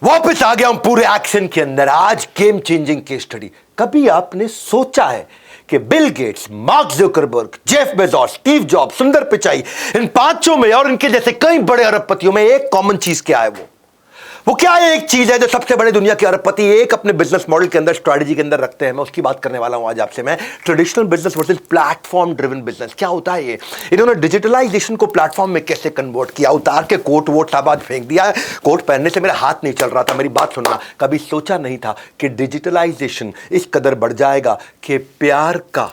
वापस आ गया हूं पूरे एक्शन के अंदर। आज गेम चेंजिंग केस स्टडी। कभी आपने सोचा है कि Bill Gates, mark Zuckerberg, Jeff Bezos, Steve jobs, सुंदर पिचाई, इन पांचों में और इनके जैसे कई बड़े अरबपतियों में एक कॉमन चीज क्या है? वो क्या है? एक चीज है जो सबसे बड़े दुनिया के अरबपति एक अपने बिजनेस मॉडल के अंदर, स्ट्रेटजी के अंदर रखते हैं। मैं उसकी बात करने वाला हूं आज आपसे। मैं traditional business versus platform driven business. क्या होता है ये? इन्होंने डिजिटलाइजेशन को प्लेटफॉर्म में कैसे कन्वर्ट किया। उतार के कोट वोट सब आज फेंक दिया है। कोट पहनने से मेरा हाथ नहीं चल रहा था। मेरी बात सुनना, कभी सोचा नहीं था कि डिजिटलाइजेशन इस कदर बढ़ जाएगा कि प्यार का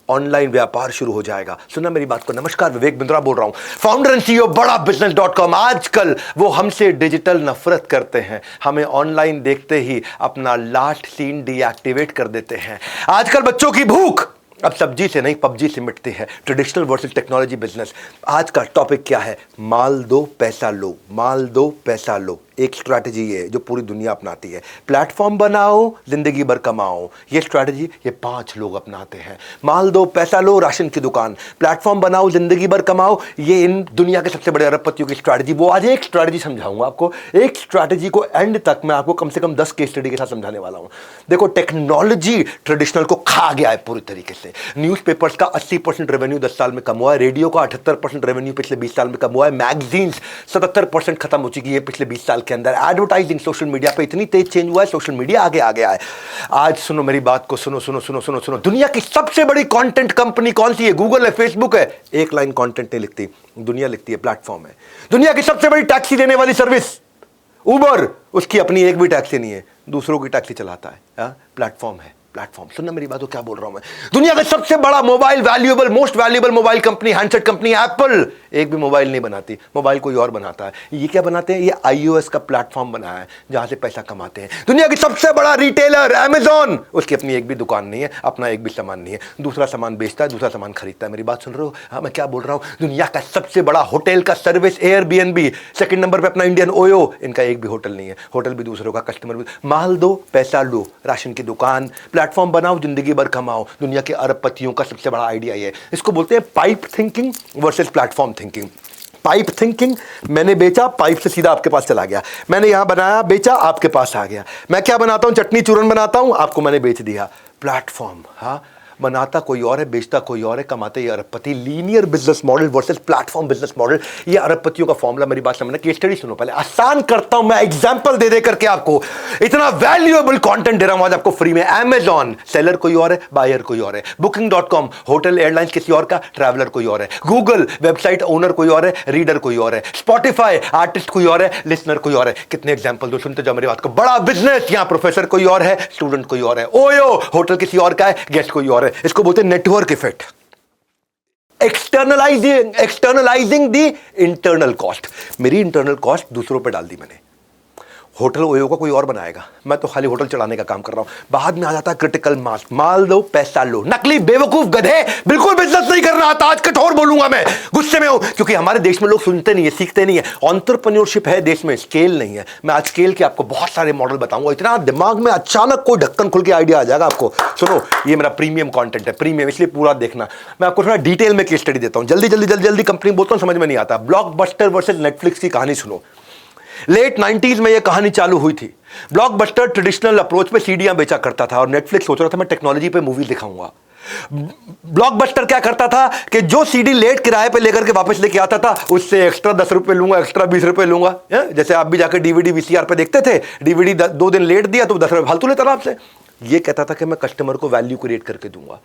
ऑनलाइन व्यापार शुरू हो जाएगा। सुना मेरी बात को। नमस्कार, विवेक बिंद्रा बोल रहा हूं, फाउंडर एंड सीईओ बड़ा बिजनेस.com। आजकल वो हमसे डिजिटल नफरत करते हैं, हमें ऑनलाइन देखते ही अपना लास्ट सीन डीएक्टिवेट कर देते हैं। आजकल बच्चों की भूख अब सब्जी से नहीं पबजी से मिटती है। Traditional versus technology business. आज का टॉपिक क्या है? माल दो पैसा लो, माल दो पैसा लो। एक स्ट्रैटेजी है जो पूरी दुनिया अपनाती है। प्लेटफॉर्म बनाओ, जिंदगी भर कमाओ। ये स्ट्रैटेजी ये 5 लोग अपनाते हैं। माल दो पैसा लो, राशन की दुकान। प्लेटफॉर्म बनाओ, जिंदगी भर कमाओ। ये इन दुनिया के सबसे बड़े अरबपतियों की स्ट्रैटेजी। वो आज एक स्ट्रैटेजी समझाऊंगा आपको। एक स्ट्रैटेजी को एंड तक मैं आपको कम से कम 10 केस स्टडी के साथ समझाने वाला हूं। देखो, टेक्नोलॉजी ट्रेडिशनल को खा गया है पूरी तरीके से। न्यूज़पेपर्स का 80% रेवेन्यू 10 साल में कम हुआ है। रेडियो का 78% रेवेन्यू पिछले 20 साल में कम हुआ है। मैगजीन्स 77% खत्म हो चुकी है पिछले 20 साल के अंदर। एडवर्टाइजिंग सोशल मीडिया पे इतनी तेज चेंज हुआ है, सोशल मीडिया आगे आ गया है। आज सुनो मेरी बात को, सुनो सुनो सुनो सुनो सुनो। दुनिया की सबसे बड़ी कंटेंट कंपनी कौन सी है? गूगल है, फेसबुक है। एक लाइन कंटेंट नहीं लिखती, दुनिया लिखती है, प्लेटफॉर्म है। दुनिया की सबसे बड़ी टैक्सी देने वाली सर्विस उबर, उसकी अपनी एक भी टैक्सी नहीं है, दूसरों की टैक्सी चलाता है। प्लेटफॉर्म है, प्लेटफॉर्म। सुनना मेरी बात को, क्या बोल रहा हूं मैं। दुनिया का सबसे बड़ा mobile valuable, most valuable mobile company, handset company Apple, एक भी मोबाइल नहीं बनाती। मोबाइल कोई और बनाता है। ये क्या बनाते हैं? ये आईओएस का प्लेटफॉर्म बनाया है जहां से पैसा कमाते हैं। दुनिया की सबसे बड़ा रिटेलर अमेज़न, उसकी अपनी एक भी दुकान नहीं है, अपना एक भी सामान नहीं है, दूसरा सामान बेचता है, दूसरा सामान खरीदता है। मेरी बात सुन रहे हो? हाँ, मैं क्या बोल रहा हूं। दुनिया का सबसे बड़ा होटल का सर्विस एयरबीएनबी, सेकंड नंबर पे अपना इंडियन ओयो, इनका एक भी होटल नहीं है, होटल भी दूसरों का, कस्टमर भी। माल दो पैसा लो, राशन की दुकान, प्लेटफॉर्म बनाओ, जिंदगी भर कमाओ। दुनिया के अरबपतियों का सबसे बड़ा आइडिया ये है। इसको बोलते हैं pipe thinking versus platform thinking. Pipe thinking, मैंने बेचा, पाइप से सीधा आपके पास चला गया। मैंने यहां बनाया, बेचा, आपके पास आ गया। मैं क्या बनाता हूं? चटनी चूरन बनाता हूं, आपको मैंने बेच दिया। प्लेटफॉर्म, हाँ, बनाता कोई और है, बेचता कोई और है, कमाते ये अरबपति। Linear business model versus platform business model, ये अरबपतियों का फॉर्मूला। मेरी बात समझना। केस स्टडी सुनो पहले, आसान करता हूं मैं, एग्जांपल दे दे करके आपको। इतना वैल्यूएबल कंटेंट दे रहा हूं आज आपको फ्री में। अमेज़न, सेलर कोई और है, बायर कोई और है। बुकिंग.com, होटल एयरलाइंस किसी और का, ट्रैवलर कोई और है। गूगल, वेबसाइट ओनर कोई और है, रीडर कोई और है। स्पॉटिफाई, आर्टिस्ट कोई और है, लिसनर कोई और है। कितने एग्जांपल दो, सुनते जाओ मेरी बात को। बड़ा बिजनेस, यहां प्रोफेसर कोई और है, स्टूडेंट कोई और है। ओयो, होटल किसी और का है, गेस्ट कोई और है। इसको बोलते हैं network effect. Externalising the internal cost. मेरी इंटरनल कॉस्ट दूसरों पे डाल दी मैंने। होटल ओयो का कोई और बनाएगा, मैं तो खाली होटल चलाने का काम कर रहा हूं। बाद में आ जाता है क्रिटिकल मास। माल दो पैसा लो। नकली बेवकूफ गधे, बिल्कुल बिजनेस नहीं करना आता। आज कठोर बोलूंगा मैं, गुस्से में हूं, क्योंकि हमारे देश में लोग सुनते नहीं है, सीखते नहीं है। एंटरप्रेन्योरशिप है देश में, स्केल नहीं है। मैं आज स्केल के आपको बहुत सारे मॉडल बताऊंगा। इतना दिमाग में अचानक कोई ढक्कन खुल के आइडिया आ जाएगा आपको। सुनो, ये मेरा प्रीमियम कंटेंट है, प्रीमियम, इसलिए पूरा देखना। मैं आपको थोड़ा डिटेल में केस स्टडी देता हूं। जल्दी जल्दी जल्दी जल्दी कंपनी बोलता हूं, समझ में नहीं आता। ब्लॉकबस्टर वर्सेस नेटफ्लिक्स की कहानी सुनो। लेट 90s में यह कहानी चालू हुई थी। ब्लॉकबस्टर ट्रेडिशनल अप्रोच पे सीडियां बेचा करता था और नेटफ्लिक्स सोच रहा था मैं टेक्नोलॉजी पे मूवी दिखाऊंगा। ब्लॉकबस्टर क्या करता था कि जो सीडी लेट किराए पे लेकर के वापस लेके आता था, उससे एक्स्ट्रा 10 रुपए लूंगा, एक्स्ट्रा 20 रुपए लूंगा। जैसे आप भी जाकर डीवीडी वीसीआर पे देखते थे, डीवीडी 2 दिन लेट दिया तो 10 रुपए फालतू लेता था आपसे। ये कहता था कि मैं कस्टमर को वैल्यू क्रिएट करके दूंगा।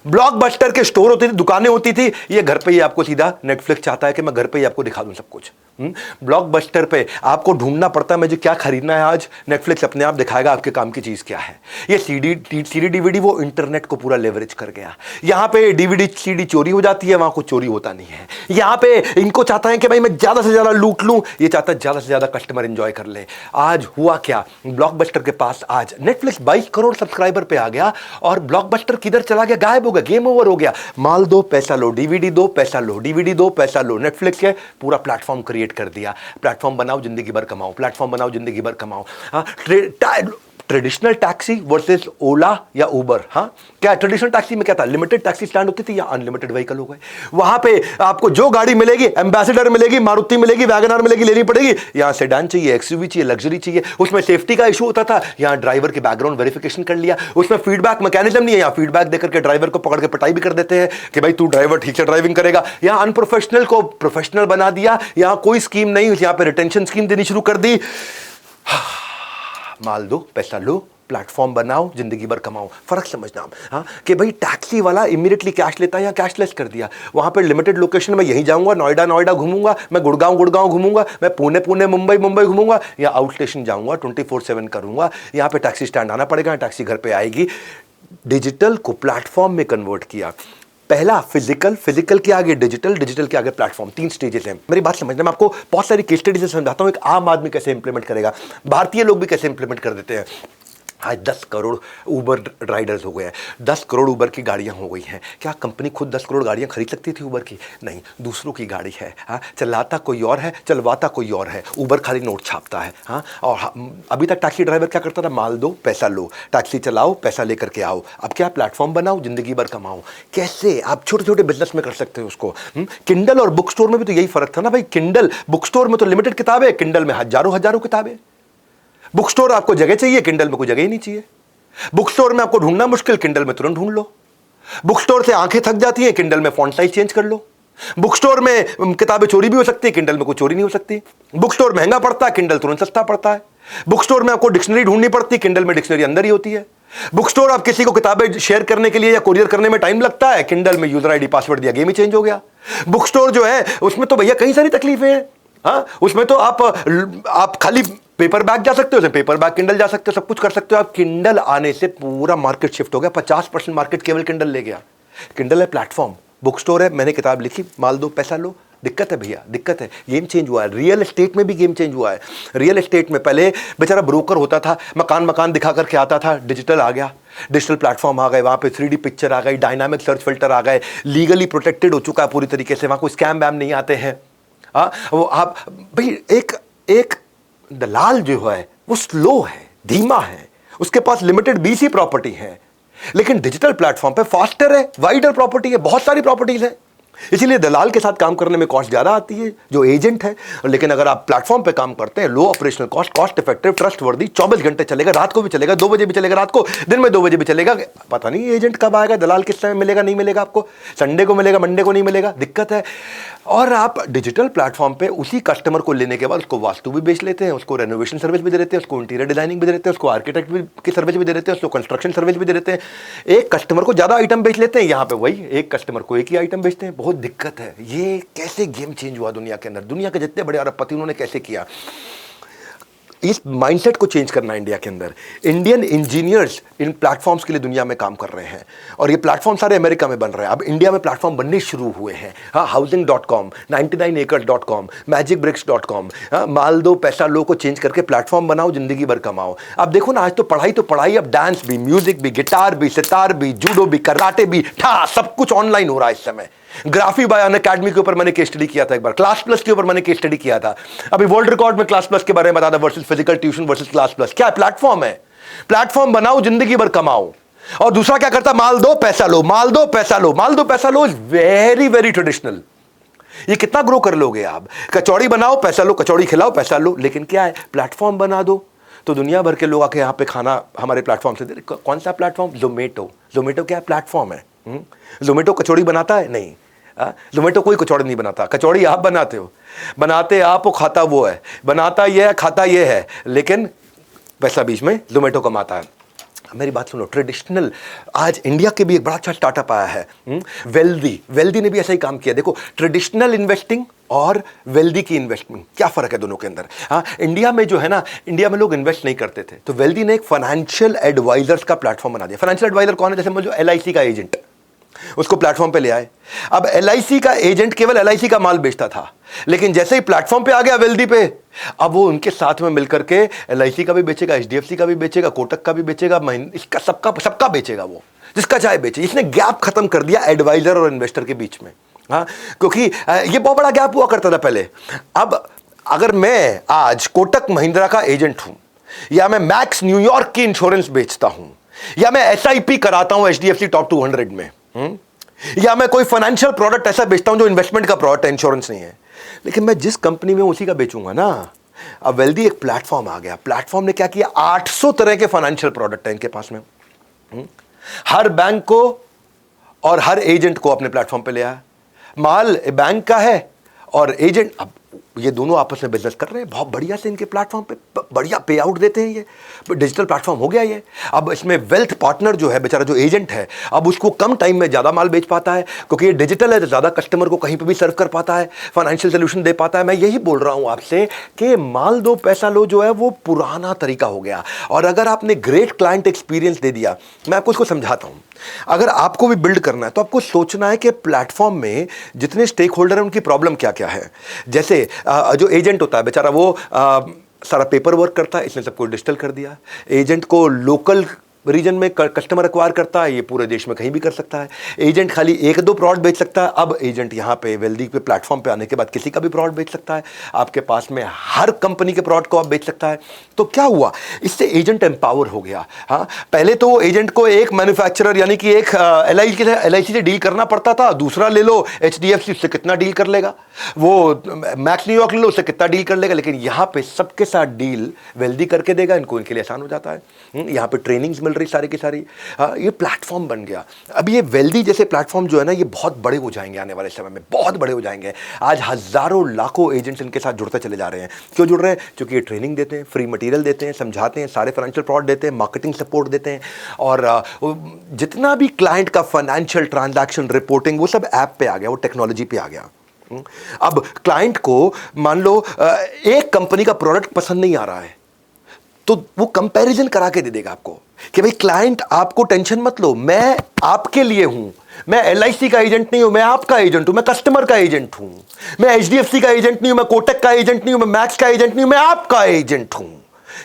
ब्लॉकबस्टर के स्टोर होते थे, दुकानें होती थी, ये घर पे ही आपको सीधा, नेटफ्लिक्स चाहता है कि मैं घर पे ही आपको दिखा दूं सब कुछ। ब्लॉकबस्टर पे आपको ढूंढना पड़ता है मुझे क्या खरीदना है आज, नेटफ्लिक्स अपने आप दिखाएगा आपके काम की चीज क्या है। ये सीडी डीवीडी वो इंटरनेट को पूरा लेवरेज कर गया। यहां पे डीवीडी सीडी चोरी हो जाती है, वहां कुछ चोरी होता नहीं है। यहां पे इनको चाहता है कि भाई मैं ज्यादा से ज्यादा लूट लूं, ये चाहता है ज्यादा से ज्यादा कस्टमर एंजॉय कर ले। आज हुआ क्या, ब्लॉकबस्टर के पास आज नेटफ्लिक्स 22 करोड़ सब्सक्राइबर पे आ गया और ब्लॉकबस्टर किधर चला गया, गायब हो गया, गेम ओवर हो गया। माल दो पैसा लो, डीवीडी दो पैसा लो, डीवीडी दो पैसा लो। नेटफ्लिक्स के पूरा प्लेटफॉर्म क्रिएट कर दिया। प्लेटफॉर्म बनाओ, जिंदगी भर कमाओ, प्लेटफॉर्म बनाओ, जिंदगी भर कमाओ। ट्रेडिशनल टैक्सी वर्सेस ओला या उबर। हाँ, क्या ट्रेडिशनल टैक्सी में क्या था, लिमिटेड टैक्सी स्टैंड होती थी या अनलिमिटेड व्हीकल हो गए। वहां पे आपको जो गाड़ी मिलेगी, एम्बेसडर मिलेगी, मारुति मिलेगी, वैगनआर मिलेगी, लेनी पड़ेगी। यहां सेडान चाहिए, एक्सयूवी चाहिए, लग्जरी चाहिए। उसमें सेफ्टी का इशू होता था, यहां ड्राइवर के बैकग्राउंड वेरिफिकेशन कर लिया। उसमें फीडबैक मैकेनिज्म नहीं है, यहां फीडबैक देकर के ड्राइवर को पकड़ के पिटाई भी कर देते हैं कि भाई तू ड्राइवर ठीक से ड्राइविंग करेगा। यहां अनप्रोफेशनल को प्रोफेशनल बना दिया। यहां कोई स्कीम नहीं, यहां पे रिटेंशन स्कीम देनी शुरू कर दी। माल दो, पैसा लो, प्लेटफॉर्म बनाओ, जिंदगी भर कमाओ। फर्क समझना। हाँ, कि भाई टैक्सी वाला इमीडिएटली कैश लेता है या कैशलेस कर दिया। वहां पे लिमिटेड लोकेशन में यहीं जाऊंगा, नोएडा घूमूंगा, मैं गुड़गांव घूमूंगा, मैं पुणे मुंबई घूमूंगा, या आउट स्टेशन जाऊंगा, 24/7 करूंगा। यहाँ पे टैक्सी स्टैंड आना पड़ेगा, टैक्सी घर पे आएगी। डिजिटल को प्लेटफॉर्म में कन्वर्ट किया। पहला फिजिकल के आगे डिजिटल, डिजिटल के आगे प्लेटफॉर्म। 3 स्टेजेस हैं। मेरी बात समझना, मैं आपको बहुत सारी केस स्टडी से समझाता हूं एक आम आदमी कैसे इंप्लीमेंट करेगा, भारतीय लोग भी कैसे इंप्लीमेंट कर देते हैं। आज 10 करोड़ ऊबर राइडर्स हो गए हैं, 10 करोड़ ऊबर की गाड़ियां हो गई हैं। क्या कंपनी खुद 10 करोड़ गाड़ियां खरीद सकती थी ऊबर की? नहीं, दूसरों की गाड़ी है। हाँ, चलाता कोई और है, चलवाता कोई और है। ऊबर खाली नोट छापता है। हाँ, और अभी तक टैक्सी ड्राइवर क्या करता था, माल दो पैसा लो, टैक्सी चलाओ पैसा लेकर के आओ। अब क्या, प्लेटफॉर्म बनाओ, जिंदगी भर कमाओ। कैसे आप छोटे छोटे बिजनेस में कर सकते हो उसको। किंडल और बुक स्टोर में भी तो यही फर्क था ना भाई। किंडल बुक स्टोर में तो लिमिटेड किताबें, किंडल में हजारों किताबें। बुक स्टोर आपको जगह चाहिए, किंडल में कोई जगह ही नहीं चाहिए। बुक स्टोर में आपको ढूंढना मुश्किल, किंडल में तुरंत ढूंढ लो। बुक स्टोर से आंखें थक जाती हैं, किंडल में फॉन्ट साइज चेंज कर लो। बुक स्टोर में किताबें चोरी भी हो सकती है, किंडल में कोई चोरी नहीं हो सकती। बुक स्टोर महंगा पड़ता है, किंडल तुरंत सस्ता पड़ता है। बुक स्टोर में आपको डिक्शनरी ढूंढनी पड़ती है, किंडल में डिक्शनरी अंदर ही होती है। बुक स्टोर आप किसी को किताबें शेयर करने के लिए या कोरियर करने में टाइम लगता है, किंडल में यूजर आईडी पासवर्ड दिया, गेम ही चेंज हो गया। बुक स्टोर जो है उसमें तो भैया कई सारी तकलीफें हैं। हाँ, उसमें तो आप खाली पेपर बैग जा सकते हो, पेपर बैग किंडल जा सकते हो, सब कुछ कर सकते हो आप। किंडल आने से पूरा मार्केट शिफ्ट हो गया। 50% मार्केट केवल किंडल ले गया। किंडल है प्लेटफॉर्म, बुक स्टोर है, मैंने किताब लिखी, माल दो पैसा लो। दिक्कत है भैया, दिक्कत है। गेम चेंज हुआ है। रियल एस्टेट में भी गेम चेंज हुआ है। रियल एस्टेट में पहले बेचारा ब्रोकर होता था, मकान दिखा करके आता था। डिजिटल आ गया, डिजिटल प्लेटफॉर्म आ गए, वहां पे 3D पिक्चर आ गई, डायनामिक सर्च फिल्टर आ गए, लीगली प्रोटेक्टेड हो चुका है पूरी तरीके से, वहां कोई स्कैम वैम नहीं आते हैं। हाँ, वो आप भाई एक दलाल जो है वो स्लो है, धीमा है, उसके पास लिमिटेड BC प्रॉपर्टी है। लेकिन डिजिटल प्लेटफॉर्म पे फास्टर है, वाइडर प्रॉपर्टी है, बहुत सारी प्रॉपर्टीज है। इसीलिए दलाल के साथ काम करने में कॉस्ट ज्यादा आती है जो एजेंट है। लेकिन अगर आप प्लेटफॉर्म पे काम करते हैं, low operational cost, cost effective, trustworthy, 24 घंटे चलेगा, रात को भी चलेगा, 2 बजे भी चलेगा, रात को, दिन में 2 बजे भी चलेगा। पता नहीं एजेंट कब आएगा, दलाल किस समय मिलेगा, नहीं मिलेगा आपको, संडे को मिलेगा, मंडे को नहीं मिलेगा, दिक्कत है। और आप डिजिटल प्लेटफॉर्म पे उसी कस्टमर को लेने के बाद उसको वास्तु भी बेच लेते हैं, उसको रेनोवेशन सर्विस भी दे देते हैं, उसको इंटीरियर डिजाइनिंग भी दे देते हैं, उसको आर्किटेक्ट की सर्विस भी दे देते हैं, उसको कंस्ट्रक्शन सर्विस भी दे देते हैं। एक कस्टमर को ज्यादा आइटम बेच लेते हैं, यहाँ पे वही एक कस्टमर को एक ही आइटम बेचते हैं। बहुत दिक्कत है। ये कैसे गेम चेंज हुआ दुनिया के अंदर, दुनिया के जितने बड़े अरबपति उन्होंने कैसे किया। इस माइंडसेट को चेंज करना है इंडिया के अंदर। इंडियन इंजीनियर्स इन प्लेटफॉर्म्स के लिए दुनिया में काम कर रहे हैं और ये प्लेटफॉर्म सारे अमेरिका में बन रहे हैं। अब इंडिया में प्लेटफॉर्म बनने शुरू हुए हैं। हाँ, housing.com, 99acres.com, magicbricks.com, माल दो पैसा लो को चेंज करके प्लेटफॉर्म बनाओ, जिंदगी भर कमाओ। अब देखो ना, आज तो पढ़ाई, अब डांस भी, म्यूजिक भी, गिटार भी, सितार भी, जूडो भी, कराटे भी, सब कुछ ऑनलाइन हो रहा है इस समय। ग्राफी बाय अनअकैडमी के ऊपर मैंने केस स्टडी किया था एक बार, क्लास प्लस के ऊपर मैंने केस स्टडी किया था। अभी वर्ल्ड रिकॉर्ड में क्लास प्लस के बारे में बता था, versus physical tuition versus class plus. क्या प्लेटफॉर्म है, प्लेटफॉर्म बनाओ, जिंदगी भर कमाओ। और दूसरा क्या करता, माल दो पैसा लो, माल दो पैसा लो, माल दो पैसा लो इज वेरी वेरी ट्रेडिशनल। ये कितना ग्रो कर लोगे आप। कचौड़ी बनाओ पैसा लो, कचौड़ी खिलाओ पैसा लो। लेकिन क्या है, प्लेटफॉर्म बना दो तो दुनिया भर के लोग आके यहाँ पे खाना हमारे प्लेटफॉर्म से दे। कौन सा प्लेटफॉर्म, जोमेटो क्या प्लेटफॉर्म है। जोमेटो कचौड़ी बनाता है नहीं, जोमेटो कोई कचौड़ी नहीं बनाता। कचौड़ी आप बनाते हो, बनाते आप हो, खाता वो है, बनाता ये है, खाता ये है, लेकिन पैसा बीच में जोमेटो कमाता है। मेरी बात सुनो, ट्रेडिशनल, आज इंडिया के भी एक बड़ा अच्छा स्टार्टअप आया है, वेल्दी ने भी ऐसा ही काम किया। देखो, ट्रेडिशनल इन्वेस्टिंग और वेल्दी की इन्वेस्टमेंट, क्या फर्क है दोनों के अंदर। हाँ, इंडिया में जो है ना, इंडिया में लोग इन्वेस्ट नहीं करते थे, तो वेल्दी ने एक फाइनेंशियल एडवाइजर्स का प्लेटफॉर्म बना दिया। फाइनेंशियल एडवाइजर कौन है, जैसे समझो LIC का एजेंट, उसको प्लेटफॉर्म पे ले आए। अब LIC का एजेंट केवल LIC का माल बेचता था, लेकिन जैसे ही प्लेटफॉर्म पे आ गया वेल्दी पे, अब वो उनके साथ में मिलकर के LIC का भी बेचेगा, HDFC का भी बेचेगा, कोटक का भी बेचेगा, इसका सबका बेचेगा, वो जिसका चाहे बेचे। इसने गैप खत्म कर दिया एडवाइजर और इन्वेस्टर के बीच में। हाँ, क्योंकि ये बहुत बड़ा गैप हुआ करता था पहले। अब अगर मैं आज कोटक महिंद्रा का एजेंट हूं, या मैं मैक्स न्यूयॉर्क की इंश्योरेंस बेचता हूं, या मैं एसआईपी कराता हूं एचडीएफसी टॉप 200 में, या मैं कोई फाइनेंशियल प्रोडक्ट ऐसा बेचता हूं जो इन्वेस्टमेंट का प्रोडक्ट है, इंश्योरेंस नहीं है, लेकिन मैं जिस कंपनी में उसी का बेचूंगा ना। अब वेल्दी एक प्लेटफॉर्म आ गया, प्लेटफॉर्म ने क्या किया, 800 तरह के फाइनेंशियल प्रोडक्ट है इनके पास में, हर बैंक को और हर एजेंट को अपने प्लेटफॉर्म पे ले आया। माल बैंक का है और एजेंट, अब ये दोनों आपस में बिजनेस कर रहे हैं बहुत बढ़िया से, इनके प्लेटफॉर्म पे बढ़िया पे आउट देते हैं, ये डिजिटल प्लेटफॉर्म हो गया ये। अब इसमें वेल्थ पार्टनर जो है बेचारा, जो एजेंट है, अब उसको कम टाइम में ज़्यादा माल बेच पाता है, क्योंकि ये डिजिटल है तो ज़्यादा कस्टमर को कहीं पे भी सर्व कर पाता है, फाइनेंशियल सोल्यूशन दे पाता है। मैं यही बोल रहा हूँ आपसे कि माल दो पैसा लो जो है वो पुराना तरीका हो गया। और अगर आपने ग्रेट क्लाइंट एक्सपीरियंस दे दिया, मैं आपको इसको समझाता हूँ, अगर आपको भी बिल्ड करना है तो आपको सोचना है कि प्लेटफॉर्म में जितने स्टेक होल्डर हैं उनकी प्रॉब्लम क्या क्या है। जैसे जो एजेंट होता है बेचारा, वो सारा पेपर वर्क करता है, इसने सब कुछ डिजिटल कर दिया। एजेंट को लोकल रीजन में कस्टमर एक्वायर करता है, ये पूरे देश में कहीं भी कर सकता है। एजेंट खाली एक दो प्रोडक्ट बेच सकता है, अब एजेंट यहाँ पे वेल्दी पे प्लेटफॉर्म पे आने के बाद किसी का भी प्रोडक्ट बेच सकता है, आपके पास में हर कंपनी के प्रोडक्ट को आप बेच सकता है। तो क्या हुआ, इससे एजेंट एम्पावर हो गया। हाँ, पहले तो एजेंट को एक मैन्युफैक्चरर यानी कि एक एलआईसी से डील करना पड़ता था, दूसरा ले लो एचडीएफसी, उससे कितना डील कर लेगा, वो मैक्स न्यूयॉर्क ले लो, उससे कितना डील कर लेगा, लेकिन यहाँ पे सबके साथ डील वेल्दी करके देगा, इनको इनके लिए आसान हो जाता है। यहाँ पे ट्रेनिंग्स मिल रही सारी की सारी, ये प्लेटफॉर्म बन गया। अब ये वेल्दी जैसे प्लेटफॉर्म जो है ना, ये बहुत बड़े हो जाएंगे आने वाले समय में, बहुत बड़े हो जाएंगे। आज हजारों लाखों एजेंट्स इनके साथ जुड़ते चले जा रहे हैं। क्यों जुड़ रहे हैं? क्योंकि ये ट्रेनिंग देते हैं, फ्री मटेरियल देते हैं, समझाते हैं, सारे फाइनेंशियल प्रोडक्ट देते हैं, मार्केटिंग सपोर्ट देते हैं, और जितना भी क्लाइंट का फाइनेंशियल ट्रांजैक्शन रिपोर्टिंग वो सब ऐप पे आ गया, वो टेक्नोलॉजी पे आ गया। अब क्लाइंट को मान लो एक कंपनी का प्रोडक्ट पसंद नहीं आ रहा है, तो वो कंपैरिजन करा के दे देगा आपको कि भाई क्लाइंट आपको टेंशन मत लो, मैं आपके लिए हूं, मैं एलआईसी का एजेंट नहीं हूं, मैं आपका एजेंट हूं, मैं कस्टमर का एजेंट हूं, मैं एचडीएफसी का एजेंट नहीं हूं, मैं कोटक का एजेंट नहीं हूं, मैं मैक्स का एजेंट नहीं हूं, मैं आपका एजेंट हूं।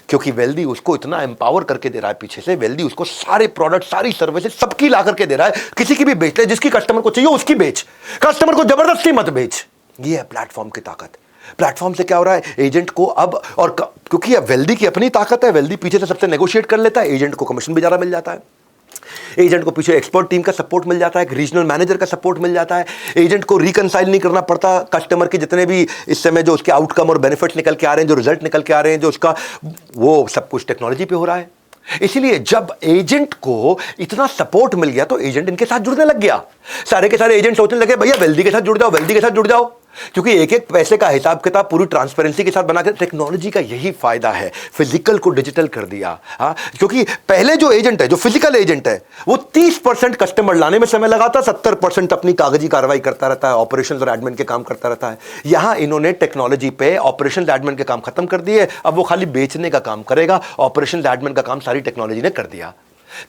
क्योंकि वेल्दी उसको इतना एम्पावर करके दे रहा है पीछे से, वेल्दी उसको सारे प्रोडक्ट, सारी सर्विसेज सबकी ला करके दे रहा है, किसी की भी बेच ले, जिसकी कस्टमर को चाहिए उसकी बेच, कस्टमर को जबरदस्ती मत बेच। ये है प्लेटफॉर्म की ताकत। प्लेटफॉर्म से क्या हो रहा है, एजेंट को अब, और क्योंकि अब वेल्दी की अपनी ताकत है, वेल्दी पीछे से सबसे नेगोशिएट कर लेता है, एजेंट को कमीशन भी ज्यादा मिल जाता है, एजेंट को पीछे एक्सपर्ट टीम का सपोर्ट मिल जाता है, एक रीजनल मैनेजर का सपोर्ट मिल जाता है, एजेंट को रिकंसाइल नहीं करना पड़ता कस्टमर के जितने भी इस समय जो उसके आउटकम और बेनिफिट्स निकल के आ रहे हैं, जो रिजल्ट निकल के आ रहे हैं, जो उसका, वो सब कुछ टेक्नोलॉजी पे हो रहा है। इसीलिए जब एजेंट को इतना सपोर्ट मिल गया तो एजेंट इनके साथ जुड़ने लग गया। सारे के सारे एजेंट सोचने लगे भैया वेल्दी के साथ जुड़ जाओ, वेल्दी के साथ जुड़ जाओ, क्योंकि एक एक पैसे का हिसाब किताब पूरी ट्रांसपेरेंसी के साथ बनाकर, टेक्नोलॉजी का यही फायदा है, फिजिकल को डिजिटल कर दिया। हाँ, क्योंकि पहले जो एजेंट है, जो फिजिकल एजेंट है, वो 30% कस्टमर लाने में समय लगाता, 70% अपनी कागजी कार्रवाई करता रहता है, ऑपरेशन और एडमिन के काम करता रहता है। यहां इन्होंने टेक्नोलॉजी पे ऑपरेशन एडमिन के काम खत्म कर दिए, अब वो खाली बेचने का काम करेगा, ऑपरेशन एडमिन का काम सारी टेक्नोलॉजी ने कर दिया।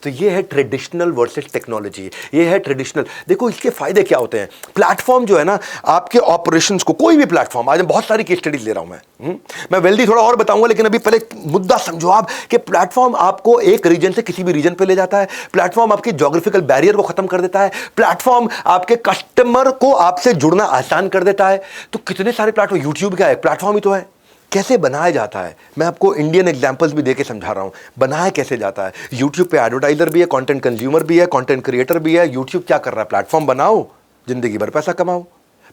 तो ये है ट्रेडिशनल वर्सेस टेक्नोलॉजी, ये है ट्रेडिशनल। देखो इसके फायदे क्या होते हैं। प्लेटफॉर्म जो है ना, आपके ऑपरेशंस को, कोई भी प्लेटफॉर्म, आज मैं बहुत सारी केस स्टडीज ले रहा हूं, मैं वेल्दी थोड़ा और बताऊंगा, लेकिन अभी पहले मुद्दा समझो आप कि प्लेटफॉर्म आपको एक रीजन से किसी भी रीजन पे ले जाता है, प्लेटफॉर्म आपकी ज्योग्राफिकल बैरियर को खत्म कर देता है, प्लेटफॉर्म आपके कस्टमर को आपसे जुड़ना आसान कर देता है। तो कितने सारे प्लेटफॉर्म, यूट्यूब क्या है, प्लेटफॉर्म ही तो है। कैसे बनाया जाता है, मैं आपको इंडियन एग्जांपल्स भी देके समझा रहा हूं, बनाया कैसे जाता है। यूट्यूब पे एडवर्टाइजर भी है, कंटेंट कंज्यूमर भी है, कंटेंट क्रिएटर भी है। यूट्यूब क्या कर रहा है, प्लेटफॉर्म बनाओ, जिंदगी भर पैसा कमाओ,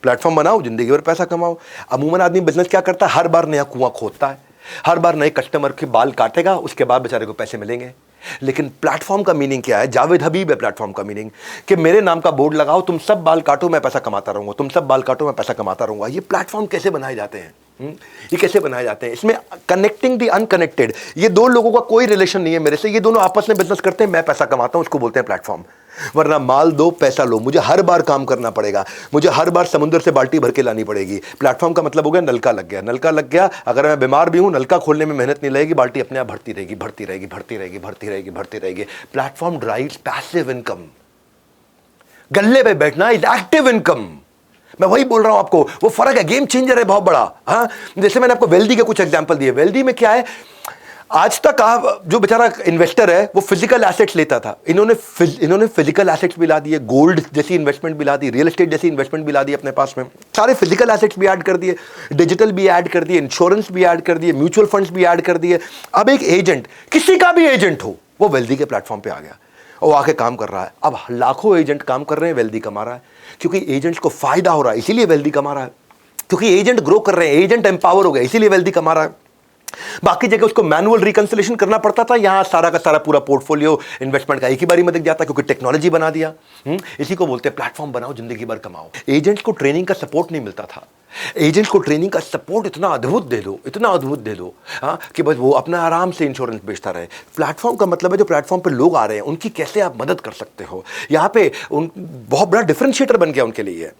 प्लेटफॉर्म बनाओ, जिंदगी भर पैसा कमाओ। अमूमन आदमी बिजनेस क्या करता है, हर बार नया कुआं खोदता है, हर बार नए कस्टमर के बाल काटेगा, उसके बाद बेचारे को पैसे मिलेंगे। लेकिन प्लेटफॉर्म का मीनिंग क्या है, जावेद हबीब है प्लेटफॉर्म का मीनिंग, कि मेरे नाम का बोर्ड लगाओ, तुम सब बाल काटो, मैं पैसा कमाता रहूंगा, तुम सब बाल काटो, मैं पैसा कमाता रहूंगा। ये प्लेटफॉर्म कैसे बनाए जाते हैं, ये कैसे बनाए जाते हैं? इसमें कनेक्टिंग द अनकनेक्टेड, ये दो लोगों का कोई रिलेशन नहीं है मेरे से, ये दोनों आपस में बिजनेस करते हैं, मैं पैसा कमाता हूं, उसको बोलते हैं प्लेटफॉर्म। वरना माल दो पैसा लो, मुझे हर बार काम करना पड़ेगा, मुझे हर बार समुद्र से बाल्टी भर के लानी पड़ेगी। प्लेटफॉर्म का मतलब हो गया नलका लग गया, नलका लग गया, अगर मैं बीमार भी हूं, नलका खोलने में मेहनत नहीं लगेगी, बाल्टी अपने आप भरती रहेगी, भरती रहेगी, भरती रहेगी, भरती रहेगी, भरती रहेगी। Platform drives passive income. गल्ले पे बैठना इज एक्टिव इनकम। मैं वही बोल रहा हूं आपको, वो फर्क है, गेम चेंजर है बहुत बड़ा। हाँ, जैसे मैंने आपको वेल्दी के कुछ एग्जांपल दिए। वेल्दी में क्या है, आज तक आप जो बेचारा इन्वेस्टर है वो फिजिकल एसेट्स लेता था, इन्होंने फिजिकल एसेट्स भी ला दिए, गोल्ड जैसी इन्वेस्टमेंट भी ला दी, रियल एस्टेट जैसी इन्वेस्टमेंट भी ला दी अपने पास में, सारे फिजिकल एसेट्स भी ऐड कर दिए, डिजिटल भी ऐड कर दिए, इंश्योरेंस भी ऐड कर दिए, म्यूचुअल फंड्स भी ऐड कर दिए। अब एक एजेंट, किसी का भी एजेंट हो, वो वेल्दी के प्लेटफॉर्म पे आ गया और आके काम कर रहा है। अब लाखों एजेंट काम कर रहे हैं, वेल्दी कमा रहा है, क्योंकि एजेंट्स को फायदा हो रहा है, इसीलिए वेल्दी कमा रहा है, क्योंकि एजेंट ग्रो कर रहे हैं, एजेंट एम्पावर हो गए, इसीलिए वेल्दी कमा रहा है। बाकी जगह उसको मैनुअल रिकंसिलेशन करना पड़ता था, यहां सारा का सारा पूरा पोर्टफोलियो इन्वेस्टमेंट का एक ही बारी में दिख जाता, क्योंकि टेक्नोलॉजी बना दिया। इसी को बोलते हैं प्लेटफॉर्म बनाओ, जिंदगी भर कमाओ। एजेंट्स को ट्रेनिंग का सपोर्ट नहीं मिलता था, एजेंट्स को ट्रेनिंग का सपोर्ट इतना अद्भुत दे दो, इतना अद्भुत दे दो, हाँ, कि बस वो अपना आराम से इंश्योरेंस बेचता रहे। प्लेटफॉर्म का मतलब है जो प्लेटफॉर्म पे लोग आ रहे हैं उनकी कैसे आप मदद कर सकते हो, यहाँ पे उन बहुत बड़ा डिफरेंशिएटर बन गया उनके लिए।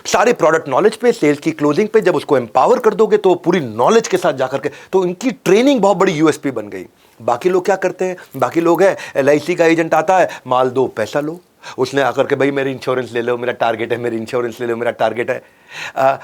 सारे प्रोडक्ट नॉलेज पे, सेल्स की क्लोजिंग पे जब उसको एम्पावर कर दोगे तो पूरी नॉलेज के साथ जाकर के, तो इनकी ट्रेनिंग बहुत बड़ी यूएसपी बन गई। बाकी लोग क्या करते हैं, बाकी लोग है एलआईसी का एजेंट आता है, माल दो पैसा लो, उसने आकर के भाई मेरी इंश्योरेंस ले लो, मेरा टारगेट है, मेरी इंश्योरेंस ले लो, मेरा टारगेट है।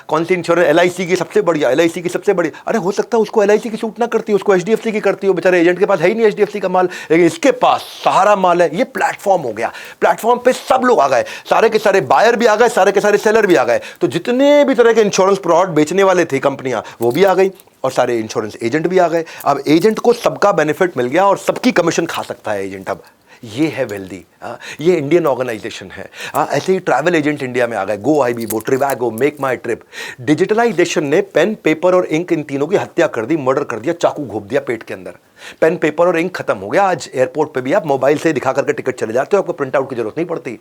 कौन सी इंश्योरेंस, एलआईसी की सबसे बढ़िया, एलआईसी की सबसे बढ़िया। अरे हो सकता है उसको एलआईसी की सूट ना करती, उसको एचडीएफसी की करती हो, बेचारे एजेंट के पास है ही नहीं एचडीएफसी का माल, लेकिन इसके पास सहारा माल है। ये प्लेटफॉर्म हो गया, प्लेटफॉर्म पे सब लोग आ गए, सारे के सारे बायर भी आ गए, सारे के सारे सेलर भी आ गए। तो जितने भी तरह के इंश्योरेंस प्रोडक्ट बेचने वाले थे कंपनियां, वो भी आ गई और सारे इंश्योरेंस एजेंट भी आ गए। अब एजेंट को सबका बेनिफिट मिल गया और सबकी कमीशन खा सकता है एजेंट। अब ये है वेल्दी, ये इंडियन ऑर्गेनाइजेशन है। ऐसे ही ट्रैवल एजेंट इंडिया में आ गए, गो आईबीबो, ट्रिवैगो, मेक माई ट्रिप। डिजिटलाइजेशन ने पेन, पेपर और इंक इन तीनों की हत्या कर दी, मर्डर कर दिया, चाकू घोप दिया पेट के अंदर। पेन, पेपर और इंक खत्म हो गया। आज एयरपोर्ट पे भी आप मोबाइल से दिखा करके टिकट चले जाते हो, आपको प्रिंट आउट की जरूरत नहीं पड़ती।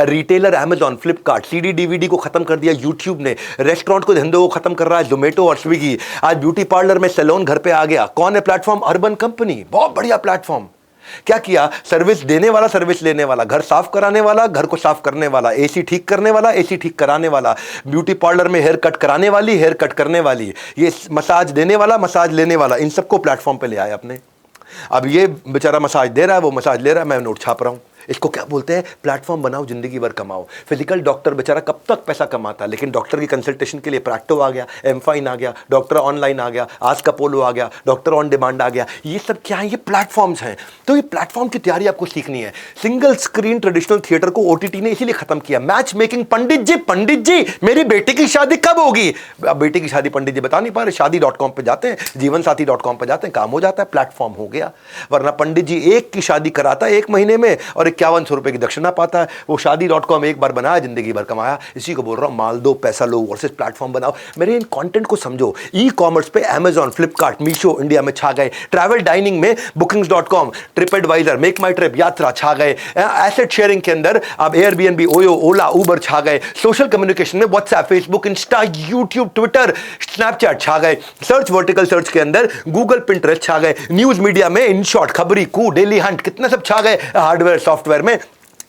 Retailer Amazon, Flipkart, CD DVD को खत्म कर दिया यूट्यूब ने। रेस्टोरेंट को धंधे को खत्म कर रहा है जोमेटो और स्विगी। आज ब्यूटी पार्लर में सैलून घर पे आ गया। कौन है प्लेटफॉर्म? अर्बन कंपनी, बहुत बढ़िया प्लेटफॉर्म। क्या किया? सर्विस देने वाला, सर्विस लेने वाला, घर साफ कराने वाला, घर को साफ करने वाला, एसी ठीक करने वाला, एसी ठीक कराने वाला, ब्यूटी पार्लर में हेयर कट कराने वाली, हेयर कट करने वाली, ये मसाज देने वाला, मसाज लेने वाला, इन सबको प्लेटफॉर्म पे ले आए अपने। अब ये बेचारा मसाज दे रहा है, वो मसाज ले रहा है, मैं नोट छाप रहा हूं। इसको क्या बोलते हैं? प्लेटफॉर्म बनाओ, जिंदगी भर कमाओ। फिजिकल डॉक्टर बेचारा कब तक पैसा कमाता, लेकिन डॉक्टर की कंसल्टेशन के लिए प्रैक्टो आ गया, एमफाइन आ गया, डॉक्टर ऑनलाइन आ गया, आज का पोलो आ गया, डॉक्टर ऑन डिमांड आ गया। ये सब क्या है? ये प्लेटफॉर्म्स हैं। तो ये प्लेटफॉर्म की तैयारी आपको सीखनी है। सिंगल स्क्रीन ट्रेडिशनल थिएटर को ओटीटी ने इसीलिए खत्म किया। मैच मेकिंग, पंडित जी मेरी बेटी की शादी कब होगी? अब बेटी की शादी पंडित जी बता नहीं पा रहे, शादी.com पे जाते हैं, जीवनसाथी.com पे जाते हैं, काम हो जाता है, प्लेटफॉर्म हो गया। वरना पंडित जी एक की शादी कराता है 1 महीने में और 5100 रुपए की दक्षिणा पाता है। वो शादी.com एक बार बनाया, जिंदगी भर कमाया। इसी को बोल रहा हूं, माल दो पैसा लो वर्सेस प्लेटफॉर्म बनाओ। मेरे इन कंटेंट को समझो। ई कॉमर्स पे अमेजॉन, फ्लिपकार्ट, मीशो इंडिया में छा गए। ट्रैवल डाइनिंग में बुकिंग्स.com, ट्रिप एडवाइजर, मेक माई ट्रिप, यात्रा छा गए। एसेट शेयरिंग के अंदर अब एयरबीएनबी, ओयो, ओला, उबर छा गए। सोशल कम्युनिकेशन में WhatsApp, Facebook, Insta, YouTube, Twitter, Snapchat छा गए। सर्च, वर्टिकल सर्च के अंदर गूगल, पिंटरेस्ट छा गए। न्यूज मीडिया में इन शॉर्ट, खबरी, कू, डेली हंट, कितने सब छा गए। हार्डवेयर, सॉफ्टवेयर में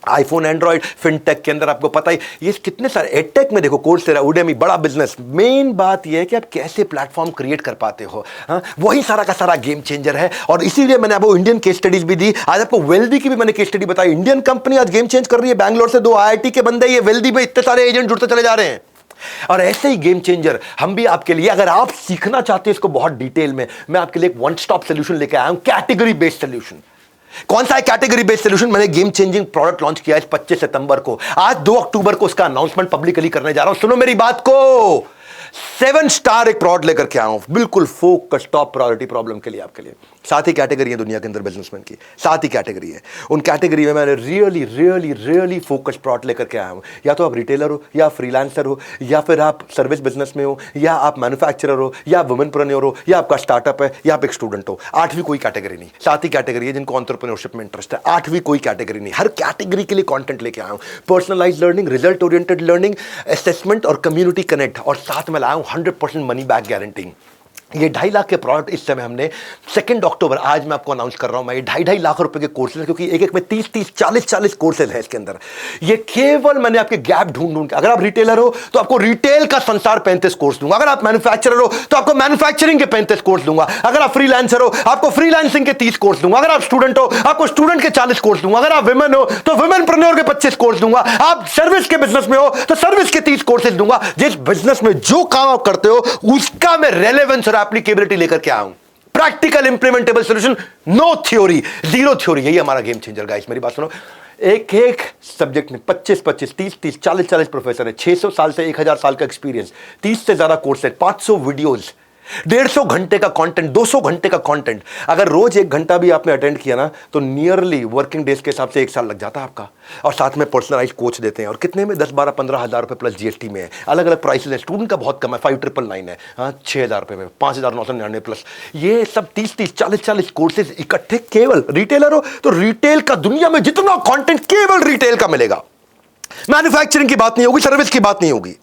आईफोन, एंड्रॉइड, फिनटेक के अंदर आपको पता ही, ये कितने सारे। एडटेक में देखो, कोर्सेरा, उडेमी, बड़ा बिजनेस। मेन बात ये है कि आप कैसे प्लेटफॉर्म क्रिएट कर पाते हो। हाँ, वही सारा का सारा गेम चेंजर है। और इसीलिए मैंने आपको इंडियन केस स्टडीज भी दी। आज आपको वेल्दी की भी मैंने केस स्टडी बताई। इंडियन कंपनी आज गेम चेंज कर रही है। बैंगलोर से 2 आईआईटी के बंदे, ये वेल्दी में इतने सारे एजेंट जुड़ते चले जा रहे हैं। और ऐसे ही गेम चेंजर हम भी आपके लिए, अगर आप सीखना चाहते हैं इसको बहुत डिटेल में, मैं आपके लिए एक वन स्टॉप सोल्यूशन लेके आया हूं, कैटेगरी बेस्ड सोल्यूशन। कौन सा है कैटेगरी बेस्ड सोल्यूशन? मैंने गेम चेंजिंग प्रोडक्ट लॉन्च किया है 25 सितंबर को। आज 2 अक्टूबर को उसका अनाउंसमेंट पब्लिकली करने जा रहा हूं। सुनो मेरी बात को, 7 स्टार एक प्रोडक्ट लेकर के आया हूं, बिल्कुल फोकस, टॉप प्रायोरिटी प्रॉब्लम के लिए, आपके लिए। 7 ही कैटेगरी है दुनिया के अंदर बिजनेसमैन की, 7 ही कैटेगरी है। उन कैटेगरी में मैंने really really really focus product लेकर के आया हूं। या तो आप रिटेलर हो, या फ्रीलांसर हो, या फिर आप सर्विस बिजनेस में हो, या आप मैन्युफैक्चरर हो, या वुमेनप्रेन्योर हो, या आपका स्टार्टअप है, या आप एक स्टूडेंट हो। 8वीं कोई कैटेगरी नहीं, 7 ही कैटेगरी है जिनको एंटरप्रेन्योरशिप में इंटरेस्ट है। 8वीं कोई कैटेगरी नहीं, हर कैटेगरी के लिए कंटेंट लेके आया हूं। Personalised learning, result oriented learning, assessment और कम्युनिटी कनेक्ट, और साथ में लाया हूं 100% मनी बैक गारंटी। ये 2.5 लाख के प्रोडक्ट इस समय हमने 2 अक्टूबर, आज मैं आपको अनाउंस कर रहा हूं। मैं ये 2.5 लाख रुपए के कोर्सेज, क्योंकि एक में 30 40 कोर्सेज है इसके अंदर। ये केवल मैंने आपके गैप ढूंढ के, अगर आप रिटेलर हो तो आपको रिटेल का संसार 35 कोर्स दूंगा। अगर आप मैन्युफैक्चरर हो तो आपको मैन्युफैक्चरिंग के 35 कोर्स दूंगा। अगर आप फ्रीलांसर हो आपको फ्रीलांसिंग के 30 कोर्स दूंगा। अगर आप स्टूडेंट हो आपको स्टूडेंट के 40 कोर्स दूंगा। अगर आप वुमेन हो तो वुमेनप्रेन्योर के 25 कोर्स दूंगा। आप सर्विस के बिजनेस में हो तो सर्विस के 30 कोर्सेज दूंगा। जिस बिजनेस में जो काम आप करते हो उसका मैं रेलेवेंस और एप्लीकेबिलिटी लेकर क्या आऊं। Practical implementable solution, no theory, zero theory. यही हमारा गेम चेंजर गाइस। मेरी बात सुनो, एक एक सब्जेक्ट में 25-25, 30-30, 40-40 प्रोफेसर है, 600 साल से 1000 साल का एक्सपीरियंस, 30 से ज्यादा कोर्स है, 500 वीडियोस, 150 घंटे का कंटेंट, 200 घंटे का कंटेंट। अगर रोज 1 घंटा भी आपने अटेंड किया ना तो नियरली वर्किंग डेज के हिसाब से 1 साल लग जाता है आपका। और साथ में पर्सनलाइज कोच देते हैं, और कितने में 10-12-15 हज़ार रुपए प्लस जीएसटी में है। अलग अलग प्राइसेस है, स्टूडेंट का बहुत कम है, 5999 है, हाँ 6000 रुपए में, 5999 प्लस। ये सब 30-30, 40-40 कोर्सेज इकट्ठे। केवल रिटेलर हो तो रिटेल का, दुनिया में जितना कंटेंट केवल रिटेल का मिलेगा। मैन्युफैक्चरिंग की बात नहीं होगी, सर्विस की बात नहीं होगी।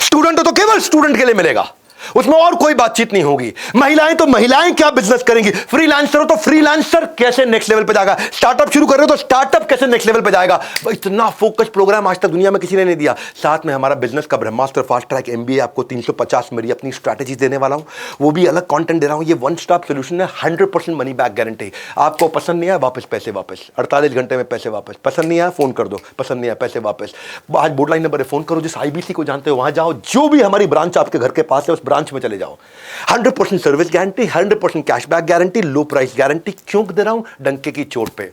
स्टूडेंट हो तो केवल स्टूडेंट के लिए मिलेगा, उसमें और कोई बातचीत नहीं होगी। महिलाएं तो महिलाएं क्या बिजनेस करेंगी, फ्रीलांसर हो तो फ्रीलांसर कैसे नेक्स्ट लेवल पे जाएगा, स्टार्टअप शुरू कर रहे हो तो स्टार्टअप कैसे नेक्स्ट लेवल पे जाएगा। इतना फोकस प्रोग्राम आज तक दुनिया में किसी ने नहीं दिया। साथ में हमारा बिजनेस का ब्रह्मास्त्र फास्ट ट्रैक एमबीए, आपको 350 मेरी अपनी स्ट्रैटेजी देने वाला हूं, वो भी अलग कंटेंट दे रहा हूं। ये वन स्टॉप सोल्यूशन है, 100% मनी बैक गारंटी। आपको पसंद नहीं आया वापस पैसे वापस, 48 घंटे में पैसे वापस। पसंद नहीं आया फोन कर दो, पसंद नहीं आया पैसे वापस। आज बोर्ड लाइन नंबर फोन करो, जिस आईबीसी को जानते हो वहां जाओ, जो भी हमारी ब्रांच आपके घर के पास है उस ब्रांच में चले जाओ। 100% सर्विस गारंटी, 100% कैशबैक गारंटी, लो प्राइस गारंटी। क्यों दे रहा हूं, डंके की चोट पे।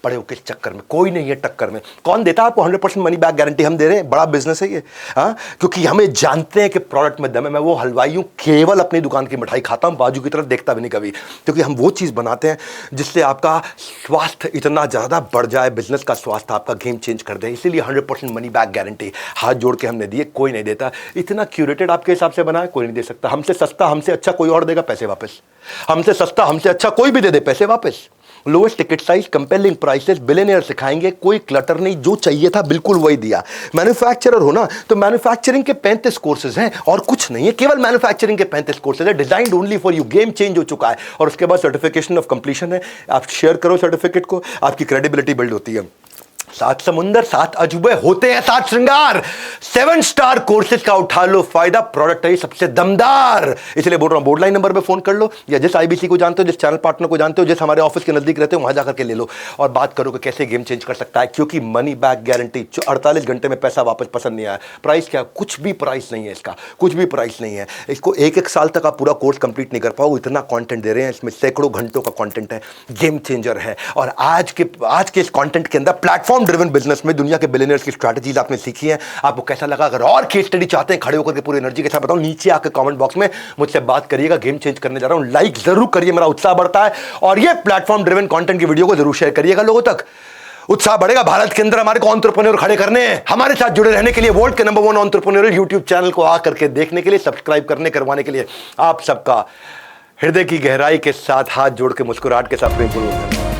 पड़े हो किस चक्कर में, कोई नहीं है टक्कर में। कौन देता है आपको 100% मनी बैक गारंटी? हम दे रहे हैं, बड़ा बिजनेस है ये। हाँ, क्योंकि हमें जानते हैं कि प्रोडक्ट में दम है। मैं वो हलवाई हूं, केवल अपनी दुकान की मिठाई खाता हूं, बाजू की तरफ देखता भी नहीं कभी, क्योंकि हम वो चीज बनाते हैं जिससे आपका स्वास्थ्य इतना ज्यादा बढ़ जाए, बिजनेस का स्वास्थ्य आपका गेम चेंज कर दे। इसीलिए 100% मनी बैक गारंटी हाथ जोड़ के हमने दिए, कोई नहीं देता। इतना क्यूरेटेड आपके हिसाब से बना है, कोई नहीं दे सकता। हमसे सस्ता, हमसे अच्छा कोई और देगा, पैसे वापस। हमसे सस्ता, हमसे अच्छा कोई भी दे दे, पैसे वापस। Lowest ticket size, compelling prices, billionaire सिखाएंगे, कोई क्लटर नहीं, जो चाहिए था बिल्कुल वही दिया। मैन्युफैक्चरर हो ना तो मैन्युफैक्चरिंग के 35 कोर्सेज हैं और कुछ नहीं है, केवल मैन्युफैक्चरिंग के 35 कोर्सेज है, designed only for you. Game change हो चुका है। और उसके बाद सर्टिफिकेशन ऑफ कंप्लीशन है। आप शेयर करो सर्टिफिकेट को, आपकी क्रेडिबिलिटी बिल्ड होती है। 7 समुंदर, 7 अजूबे होते हैं, 7 श्रृंगार। 7 स्टार कोर्सेज का उठा लो फायदा, प्रोडक्ट है सबसे दमदार। इसलिए बोल रहा हूं, बोर्ड लाइन नंबर पे फोन कर लो, या जिस आईबीसी को जानते हो, जिस चैनल पार्टनर को जानते हो, जिस हमारे ऑफिस के नजदीक रहते हो, वहां जाकर के ले लो और बात करो कि कैसे गेम चेंज कर सकता है। क्योंकि मनी बैक गारंटी, 48 घंटे में पैसा वापस। पसंद नहीं आया, प्राइस क्या, कुछ भी प्राइस नहीं है इसका, कुछ भी प्राइस नहीं है। इसको 1-1 साल तक आप पूरा कोर्स कंप्लीट नहीं कर पाओ, इतना कंटेंट दे रहे हैं। इसमें सैकड़ों घंटों का कंटेंट है, गेम चेंजर है। और आज के इस कंटेंट के अंदर प्लेटफॉर्म ड्रिवन बिजनेस में दुनिया के बिलियनियर्स की स्ट्रैटेजीज आपने सीखी हैं। आपको कैसा लगा? अगर और केस स्टडी चाहते हैं खड़े होकर के पूरी एनर्जी के साथ, बताओ नीचे आकर कमेंट बॉक्स में मुझसे बात करिएगा। गेम चेंज करने जा रहा हूं, लाइक जरूर करिए, मेरा उत्साह बढ़ता है। और ये प्लेटफॉर्म ड्रिवन कंटेंट की वीडियो को जरूर शेयर करिएगा लोगों तक, उत्साह बढ़ेगा। भारत के अंदर हमारे को एंटरप्रेन्योर खड़े करने हैं। हमारे साथ जुड़े रहने के लिए, वर्ल्ड के नंबर 1 एंटरप्रेन्योर यूट्यूब चैनल को आकर के देखने के लिए, सब्सक्राइब करने करवाने के लिए आप सबका हृदय की गहराई के साथ हाथ जोड़ के मुस्कुराहट के साथ प्रेमपूर्वक धन्यवाद।